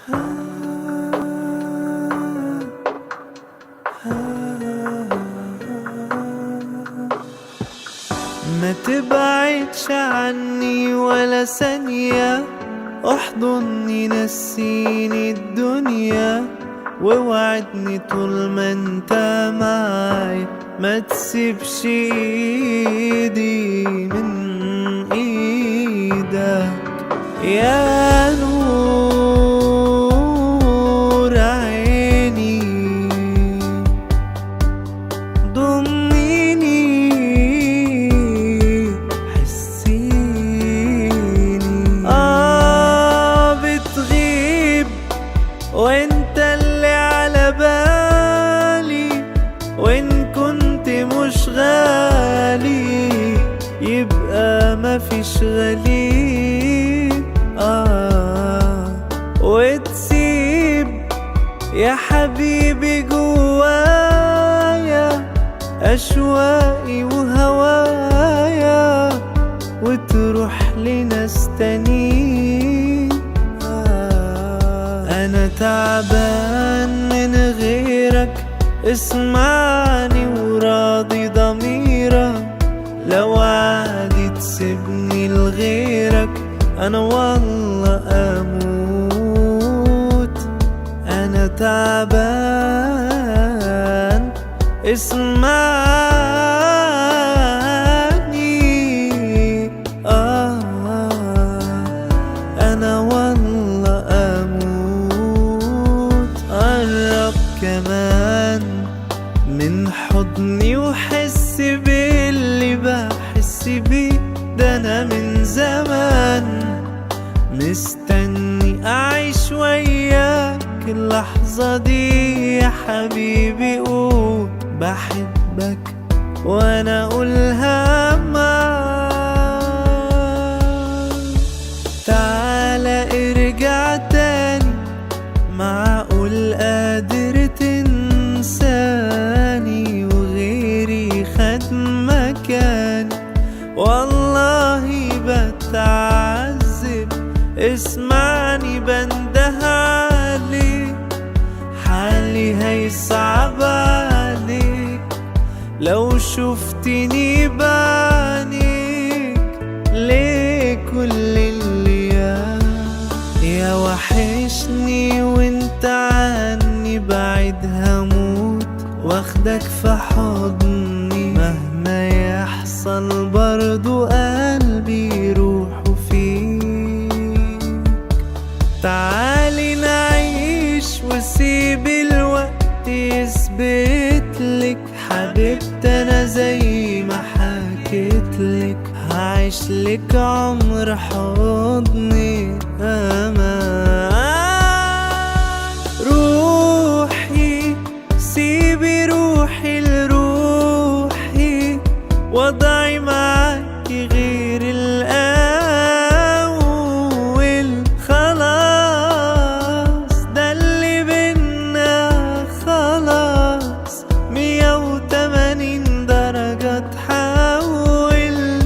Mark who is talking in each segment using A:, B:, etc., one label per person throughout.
A: ما تبعدش عني ولا ثانية، احضني نسيني الدنيا، ووعدني طول ما انت معايا ما تسيبش ايدي من ايدك. يا نور عيني ضميني حسيني، بتغيب وانت اللي على بالي، وان كنت مش غالي يبقى مفيش غالي. وتسيب يا حبيبي جوايا أشواقي وهوايا، وتروح لناس تانيين. أنا تعبان من غيرك، اسمعني وراضي ضميرك، لو عادي تسيبني لغيرك أنا والله أموت. أنا تعبان اسمعني، أنا والله أموت. قرب كمان من حضني وحس باللي بحس بيه، ده أنا من زمان مستني أعيش وياك اللحظة دي يا حبيبي. قول بحبك وأنا أقولها معاك. تعالى ارجع تاني، معقول قادر تنساني وغيري خد مكاني؟ والله بتعذب، اسمعني بنده عليك، حالي هيصعب عليك لو شفتني بعينيك. ليه كل اللي يا وحشني وانت عني بعيد، هموت واخدك في حضني، مهما يحصل برضو قلبي يروح فيك. تعالي نعيش وسيب الوقت يثبتلك حبيبتي، انا زي ما حكيتلك هعيش لك عمر حضني امان. روحي سيبي روحي لروحي، وضعي معاكي غير الأول، خلاص ده اللي بينا خلاص 180 درجة تحول،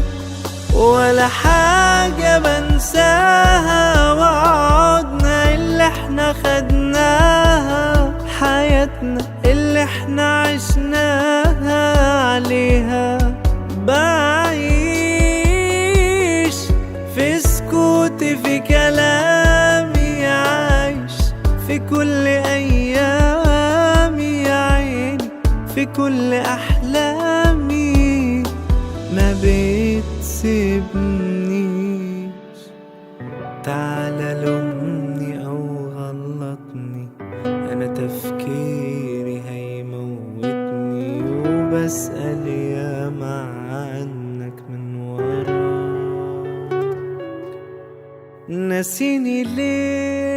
A: ولا حاجة بنساها وعدنا اللي احنا خدناها، حياتنا اللي احنا عشناها عليها. بعيش في سكوتي في كلامي، عايش في كل أيامي يا عيني، في كل أحلامي ما بتسيبنيش. تعالى لومني أو غلطني، أنا تفكيري هيموتني، وبسأل ياما عنك من وراك. ناسيني ليه؟